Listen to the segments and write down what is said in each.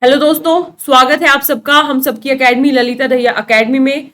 Hello दोस्तों, स्वागत है आप सबका हम सबकी एकेडमी ललिता दहिया एकेडमी में।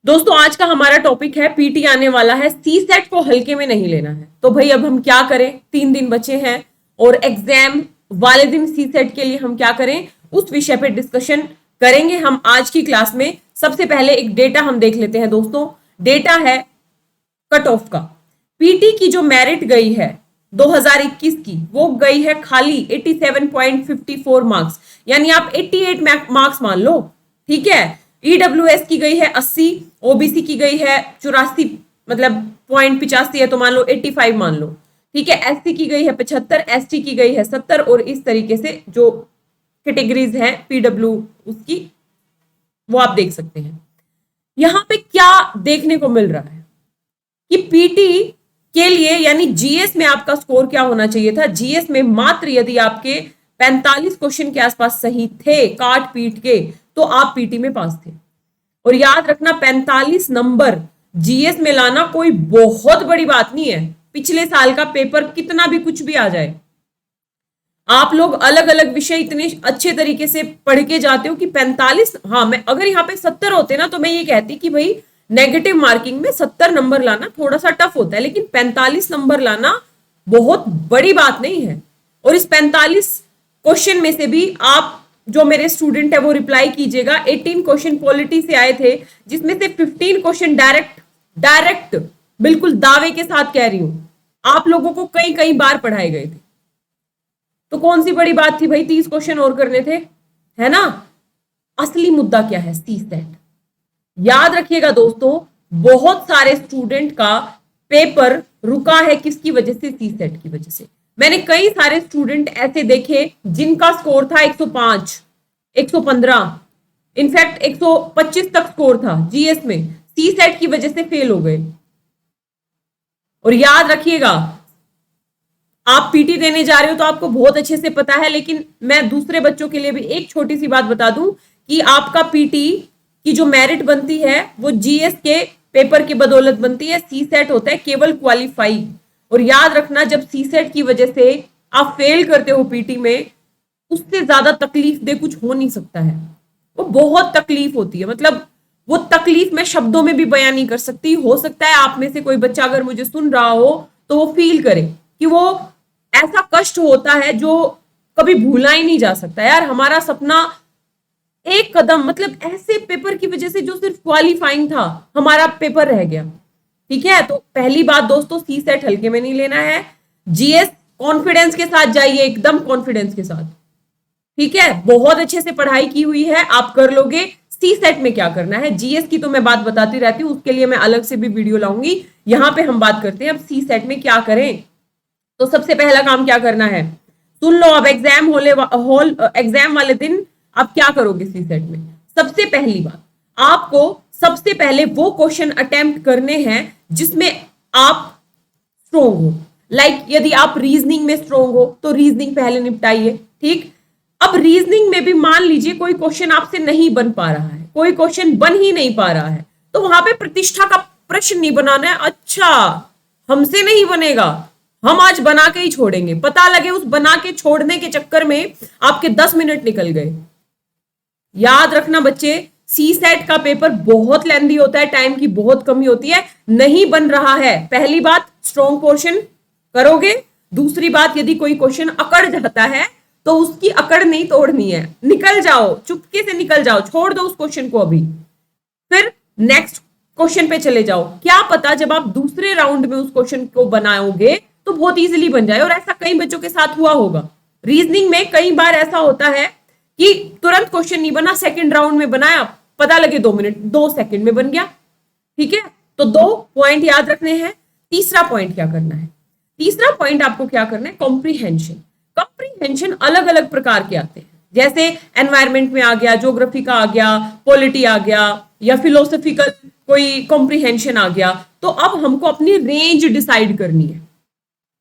दोस्तों, आज का हमारा टॉपिक है पीटी आने वाला है, सी सेट को हल्के में नहीं लेना है। तो भाई अब हम क्या करें, 3 दिन बचे हैं और एग्जाम वाले दिन सी सेट के लिए हम क्या करें उस विषय पर डिस्कशन करेंगे हम आज की क्लास में। सबसे पहले एक डेटा हम देख लेते हैं दोस्तों। डेटा है कट ऑफ का। पीटी की जो मेरिट गई है 2021 की, वो गई है खाली 87.54 मार्क्स, यानी आप 88 मार्क्स मान लो। ठीक है। ईडब्ल्यूएस की गई है 80, ओबीसी की गई है 84, मतलब .85 है तो मान लो 85 मान लो। ठीक है। एससी की गई है 75, एसटी की गई है 70 और इस तरीके से जो कैटेगरीज है पीडब्ल्यू उसकी वो आप देख सकते हैं। यहां पे क्या देखने को मिल रहा है कि पीटी के लिए यानी जीएस में आपका स्कोर क्या होना चाहिए था। जीएस में मात्र यदि आपके 45 क्वेश्चन के आसपास सही थे काट पीट के तो आप पीटी में पास थे। और याद रखना 45 नंबर जीएस में लाना कोई बहुत बड़ी बात नहीं है। पिछले साल का पेपर कितना भी कुछ भी आ जाए, आप लोग अलग अलग विषय इतने अच्छे तरीके से पढ़ के जाते हो कि 45, हाँ मैं अगर यहाँ पे 70 होते ना तो मैं ये कहती कि भाई नेगेटिव मार्किंग में 70 नंबर लाना थोड़ा सा टफ होता है, लेकिन 45 नंबर लाना बहुत बड़ी बात नहीं है। और इस 45 क्वेश्चन में से भी आप जो मेरे स्टूडेंट है वो रिप्लाई कीजिएगा। 18 क्वेश्चन पॉलिटी से आए थे, जिसमें से 15 क्वेश्चन डायरेक्ट बिल्कुल दावे के साथ कह रही हूं आप लोगों को कई कई बार पढ़ाए गए थे। तो कौन सी बड़ी बात थी भाई, 30 क्वेश्चन और करने थे, है ना। असली मुद्दा क्या है, सी सेट। याद रखिएगा दोस्तों, बहुत सारे स्टूडेंट का पेपर रुका है किसकी वजह से, सी सेट की वजह से। मैंने कई सारे स्टूडेंट ऐसे देखे जिनका स्कोर था 105, 115, इनफैक्ट 125 तक स्कोर था जीएस में, सी सेट की वजह से फेल हो गए। और याद रखिएगा, आप पीटी देने जा रहे हो तो आपको बहुत अच्छे से पता है, लेकिन मैं दूसरे बच्चों के लिए भी एक छोटी सी बात बता दूं कि आपका पीटी की जो मेरिट बनती है वो जीएस के पेपर की बदौलत बनती है। सी सेट होता है केवल क्वालिफाई। और याद रखना, जब सी सेट की वजह से आप फेल करते हो पीटी में, उससे ज्यादा तकलीफ दे कुछ हो नहीं सकता है। वो बहुत तकलीफ होती है, मतलब वो तकलीफ मैं शब्दों में भी बयान नहीं कर सकती। हो सकता है आप में से कोई बच्चा अगर मुझे सुन रहा हो तो वो फील करे कि वो ऐसा कष्ट होता है जो कभी भूला ही नहीं जा सकता। यार हमारा सपना एक कदम, मतलब ऐसे पेपर की वजह से जो सिर्फ क्वालिफाइंग था, हमारा पेपर रह गया। ठीक है। तो पहली बात दोस्तों, सी सेट हल्के में नहीं लेना है। जीएस कॉन्फिडेंस के साथ जाइए, एकदम कॉन्फिडेंस के साथ। ठीक है। बहुत अच्छे से पढ़ाई की हुई है, आप कर लोगे। सी सेट में क्या करना है, जीएस की तो मैं बात बताती रहती हूँ, उसके लिए मैं अलग से भी वीडियो लाऊंगी। यहां पे हम बात करते हैं अब सी सेट में क्या करें। तो सबसे पहला काम क्या करना है, सुन लो। अब एग्जाम वाले दिन आप क्या करोगे सी सेट में। सबसे पहली बात, आपको सबसे पहले वो क्वेश्चन अटेम्प्ट करने हैं जिसमें आप स्ट्रोंग हो। यदि आप रीजनिंग में स्ट्रोंग हो तो रीजनिंग पहले निपटाइए। ठीक। अब रीजनिंग में भी मान लीजिए कोई क्वेश्चन आपसे नहीं बन पा रहा है, कोई क्वेश्चन बन ही नहीं पा रहा है, तो वहां पे प्रतिष्ठा का प्रश्न नहीं बनाना है। अच्छा हमसे नहीं बनेगा, हम आज बना के ही छोड़ेंगे। पता लगे उस बना के छोड़ने के चक्कर में आपके 10 मिनट निकल गए। याद रखना बच्चे, सी सेट का पेपर बहुत लेंथी होता है, टाइम की बहुत कमी होती है। नहीं बन रहा है, पहली बात स्ट्रॉन्ग पोर्शन करोगे। दूसरी बात, यदि कोई क्वेश्चन अकड़ जाता है तो उसकी अकड़ नहीं तोड़नी है, निकल जाओ, चुपके से निकल जाओ, छोड़ दो उस क्वेश्चन को अभी, फिर नेक्स्ट क्वेश्चन पे चले जाओ। क्या पता जब आप दूसरे राउंड में उस क्वेश्चन को बनाओगे तो बहुत इजीली बन जाए। और ऐसा कई बच्चों के साथ हुआ होगा। रीजनिंग में कई बार ऐसा होता है कि तुरंत क्वेश्चन नहीं बना, सेकंड राउंड में बनाया, पता लगे 2 सेकंड में बन गया। ठीक है। तो 2 पॉइंट याद रखने हैं। तीसरा पॉइंट क्या करना है, तीसरा पॉइंट आपको क्या करना है, कॉम्प्रीहेंशन। कॉम्प्रीहेंशन अलग अलग प्रकार के आते हैं, जैसे एनवायरमेंट में आ गया, ज्योग्राफी का आ गया, पॉलिटी आ गया, या फिलोसफिकल कोई कॉम्प्रीहेंशन आ गया। तो अब हमको अपनी रेंज डिसाइड करनी है।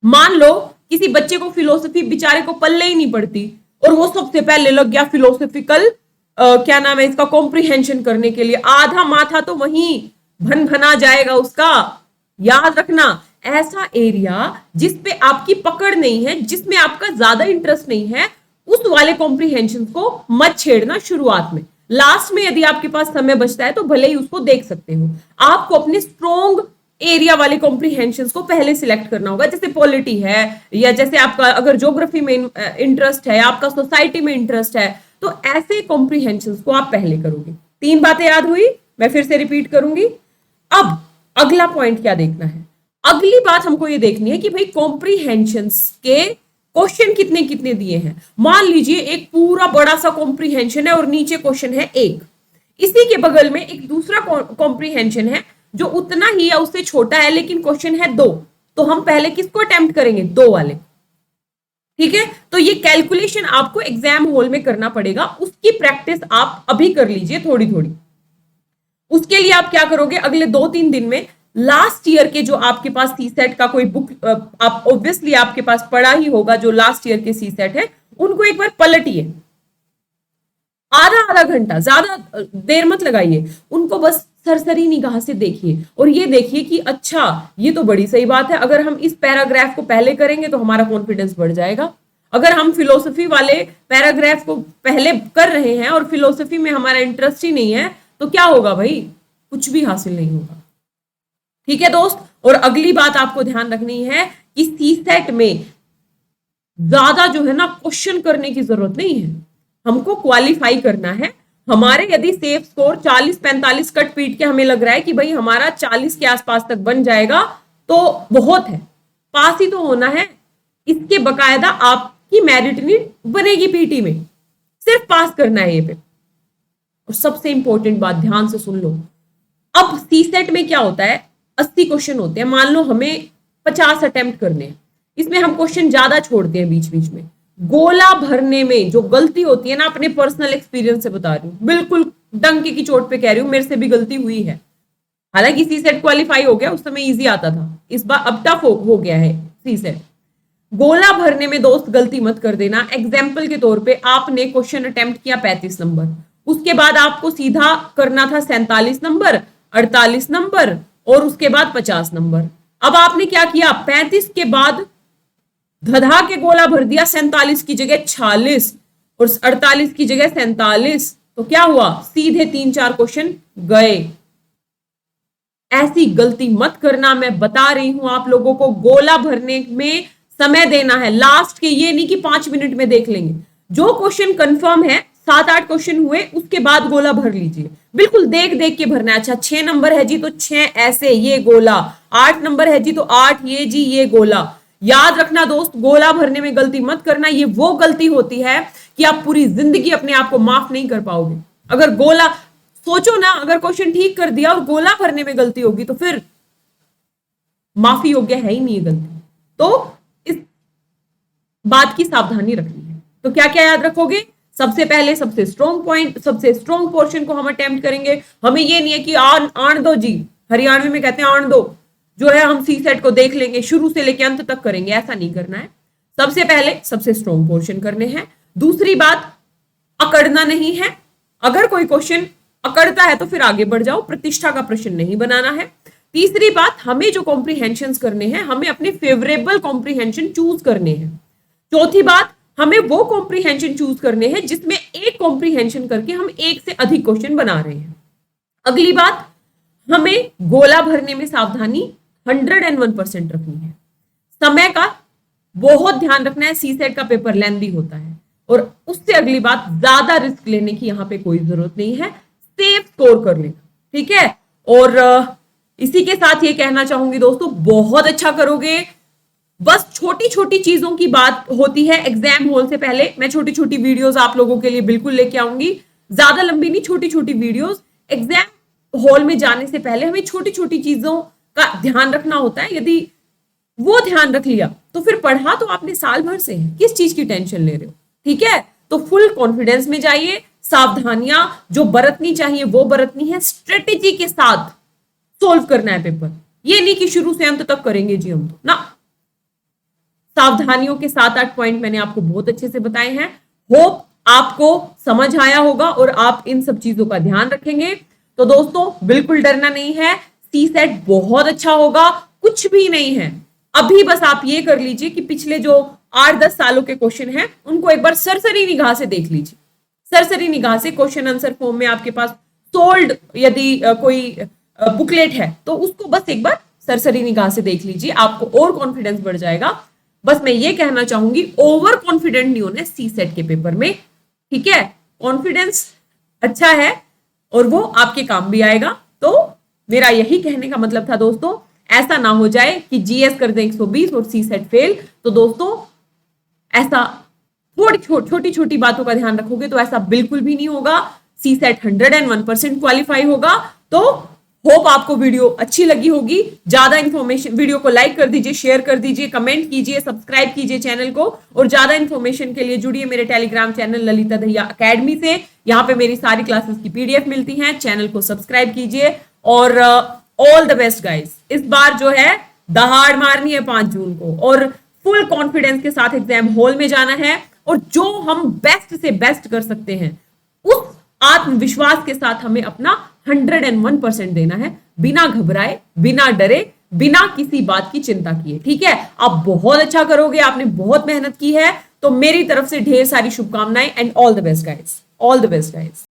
मान लो किसी बच्चे को फिलोसफी बेचारे को पल्ले ही नहीं पड़ती और वो सबसे पहले लग गया फिलोसफिकल क्या नाम है इसका, कॉम्प्रीहेंशन करने के लिए, आधा माथा तो वहीं भन भना जाएगा उसका। याद रखना, ऐसा एरिया जिस पे आपकी पकड़ नहीं है, जिसमें आपका ज्यादा इंटरेस्ट नहीं है, उस वाले कॉम्प्रीहेंशन को मत छेड़ना शुरुआत में। लास्ट में यदि आपके पास समय बचता है तो भले ही उसको देख सकते हो। आपको अपने स्ट्रॉन्ग एरिया वाले कॉम्प्रीहेंशन को पहले सिलेक्ट करना होगा, जैसे पॉलिटी है, या जैसे आपका अगर ज्योग्राफी में इंटरेस्ट है, आपका सोसाइटी में इंटरेस्ट है, तो ऐसे कॉम्प्रीहेंशन को आप पहले करोगे। 3 बातें याद हुई, मैं फिर से रिपीट करूंगी। अब अगला पॉइंट क्या देखना है, अगली बात हमको ये देखनी है कि भाई कॉम्प्रीहेंशन के क्वेश्चन कितने कितने दिए हैं। मान लीजिए एक पूरा बड़ा सा कॉम्प्रीहेंशन है और नीचे क्वेश्चन है 1, इसी के बगल में एक दूसरा कॉम्प्रीहेंशन है जो उतना ही या उससे छोटा है लेकिन क्वेश्चन है 2, तो हम पहले किसको अटेम्प्ट करेंगे, 2 वाले। ठीक है, तो ये कैलकुलेशन आपको एग्जाम हॉल में करना पड़ेगा, उसकी प्रैक्टिस आप अभी कर लीजिए थोड़ी थोड़ी। उसके लिए आप क्या करोगे, अगले 2-3 दिन में लास्ट ईयर के जो आपके पास सी सेट का कोई बुक आप ऑब्वियसली आपके पास पढ़ा ही होगा, जो लास्ट ईयर के सी सेट है उनको एक बार पलटिए, आधा घंटा, ज्यादा देर मत लगाइए, उनको बस सरसरी निगाह से देखिए और ये देखिए कि अच्छा ये तो बड़ी सही बात है, अगर हम इस पैराग्राफ को पहले करेंगे तो हमारा कॉन्फिडेंस बढ़ जाएगा। अगर हम फिलोसफी वाले पैराग्राफ को पहले कर रहे हैं और फिलोसफी में हमारा इंटरेस्ट ही नहीं है तो क्या होगा भाई, कुछ भी हासिल नहीं होगा। ठीक है दोस्त, और अगली बात आपको ध्यान रखनी है कि सी सेट में ज्यादा जो है ना क्वेश्चन करने की जरूरत नहीं है, हमको क्वालिफाई करना है। हमारे यदि सेफ स्कोर 40-45 कट पीट के हमें लग रहा है कि भाई हमारा 40 के आसपास तक बन जाएगा तो बहुत है, पास ही तो होना है। इसके बकायदा आपकी मेरिट नहीं बनेगी पीटी में, सिर्फ पास करना है ये पे। और सबसे इंपॉर्टेंट बात ध्यान से सुन लो, अब सी सेट में क्या होता है, 80 क्वेश्चन होते हैं, मान लो हमें 50 अटेम्प्ट करने हैं, इसमें हम क्वेश्चन ज्यादा छोड़ते हैं बीच बीच में। गोला भरने में जो गलती होती है ना, अपने पर्सनल एक्सपीरियंस से बता रही हूँ, बिल्कुल डंके की चोट पे कह रही हूँ, मेरे से भी गलती हुई है। हालांकि सी सेट क्वालिफाई हो गया, उस समय इजी आता था, इस बार अब टफ हो गया है सी सेट। गोला भरने में दोस्त गलती मत कर देना। एग्जाम्पल के तौर पे आपने क्वेश्चन अटेम्प्ट किया 35 नंबर, उसके बाद आपको सीधा करना था 47 नंबर, 48 नंबर और उसके बाद 50 नंबर। अब आपने क्या किया, 35 के बाद धधा के गोला भर दिया, 47 की जगह 46 और 48 की जगह 47, तो क्या हुआ, सीधे 3-4 क्वेश्चन गए। ऐसी गलती मत करना, मैं बता रही हूं आप लोगों को। गोला भरने में समय देना है, लास्ट के ये नहीं कि 5 मिनट में देख लेंगे। जो क्वेश्चन कंफर्म है, 7-8 क्वेश्चन हुए उसके बाद गोला भर लीजिए, बिल्कुल देख देख के भरना है। अच्छा 6 नंबर है जी तो 6 ऐसे ये गोला, 8 नंबर है जी तो 8 ये जी ये गोला। याद रखना दोस्त, गोला भरने में गलती मत करना, ये वो गलती होती है कि आप पूरी जिंदगी अपने आप को माफ नहीं कर पाओगे। अगर गोला, सोचो ना, अगर क्वेश्चन ठीक कर दिया और गोला भरने में गलती होगी तो फिर माफी योग्य है ही नहीं गलती। तो इस बात की सावधानी रखनी है। तो क्या क्या याद रखोगे, सबसे पहले सबसे स्ट्रॉन्ग पॉइंट, सबसे स्ट्रॉन्ग पोर्शन को हम अटेम्प्ट करेंगे। हमें ये नहीं है कि आन दो जी, हरियाणवी में कहते हैं आन दो, जो है हम सी सेट को देख लेंगे, शुरू से लेकर अंत तक करेंगे, ऐसा नहीं करना है। सबसे पहले सबसे स्ट्रॉन्ग पोर्शन करने हैं। दूसरी बात, अकड़ना नहीं है। अगर कोई क्वेश्चन अकड़ता है तो फिर आगे बढ़ जाओ, प्रतिष्ठा का प्रश्न नहीं बनाना है। तीसरी बात, हमें जो कॉम्प्रीहेंशन करने हैं, हमें अपने फेवरेबल कॉम्प्रीहेंशन चूज करने हैं। चौथी बात, हमें वो कॉम्प्रीहेंशन चूज करने हैं जिसमें एक कॉम्प्रीहेंशन करके हम एक से अधिक क्वेश्चन बना रहे हैं। अगली बात, हमें गोला भरने में सावधानी 101% रखनी है। समय का बहुत ध्यान रखना है, सी सेट का पेपर लेंथी होता है। और उससे अगली बात, ज्यादा रिस्क लेने की यहां पे कोई जरूरत नहीं है, सेफ स्कोर कर लेना, ठीक है। और इसी के साथ ये कहना चाहूंगी दोस्तों, बहुत अच्छा करोगे। बस छोटी छोटी चीजों की बात होती है एग्जाम हॉल से पहले। मैं छोटी छोटी वीडियोस आप लोगों के लिए बिल्कुल लेके आऊंगी, ज्यादा लंबी नहीं, छोटी छोटी वीडियोस। एग्जाम हॉल में जाने से पहले हमें छोटी छोटी चीजों का ध्यान रखना होता है। यदि वो ध्यान रख लिया तो फिर पढ़ा तो आपने साल भर से है, किस चीज की टेंशन ले रहे हो, ठीक है। तो फुल कॉन्फिडेंस में जाइए, सावधानियां जो बरतनी चाहिए वो बरतनी है, स्ट्रेटेजी के साथ सोल्व करना है पेपर। ये नहीं कि शुरू से अंत तक करेंगे जी हम, तो ना। सावधानियों के 7-8 पॉइंट मैंने आपको बहुत अच्छे से बताए हैं। होप आपको समझ आया होगा और आप इन सब चीजों का ध्यान रखेंगे। तो दोस्तों बिल्कुल डरना नहीं है, सी सेट बहुत अच्छा होगा, कुछ भी नहीं है। अभी बस आप ये कर लीजिए कि पिछले जो 8-10 सालों के क्वेश्चन हैं, उनको एक बार सरसरी निगाह से देख लीजिए। सरसरी निगाह से क्वेश्चन आंसर फॉर्म में आपके पास सोल्ड यदि कोई बुकलेट है तो उसको बस एक बार सरसरी निगाह से देख लीजिए, आपको और कॉन्फिडेंस बढ़ जाएगा। बस मैं ये कहना चाहूंगी, ओवर कॉन्फिडेंट नहीं होना सी सेट के पेपर में, ठीक है। कॉन्फिडेंस अच्छा है और वो आपके काम भी आएगा। तो मेरा यही कहने का मतलब था दोस्तों, ऐसा ना हो जाए कि जीएस कर दे 120 और सी सेट फेल। तो दोस्तों ऐसा छोटी छोटी बातों का ध्यान रखोगे तो ऐसा बिल्कुल भी नहीं होगा। सी सेट 101% क्वालिफाई होगा। तो होप आपको वीडियो अच्छी लगी होगी। ज्यादा इंफॉर्मेशन, वीडियो को लाइक कर दीजिए, शेयर कर दीजिए, कमेंट कीजिए, सब्सक्राइब कीजिए चैनल को, और ज्यादा इंफॉर्मेशन के लिए जुड़िए मेरे Telegram channel Lalita Dahiya academy से। यहाँ पे मेरी सारी क्लासेस की पीडीएफ मिलती हैं। चैनल को सब्सक्राइब कीजिए और ऑल द बेस्ट गाइस। इस बार जो है दहाड़ मारनी है 5 जून को, और फुल कॉन्फिडेंस के साथ एग्जाम हॉल में जाना है, और जो हम बेस्ट से बेस्ट कर सकते हैं उस आत्मविश्वास के साथ हमें अपना 101% देना है, बिना घबराए, बिना डरे, बिना किसी बात की चिंता किए, ठीक है। आप बहुत अच्छा करोगे, आपने बहुत मेहनत की है, तो मेरी तरफ से ढेर सारी शुभकामनाएं and all the best guys, all the best guys.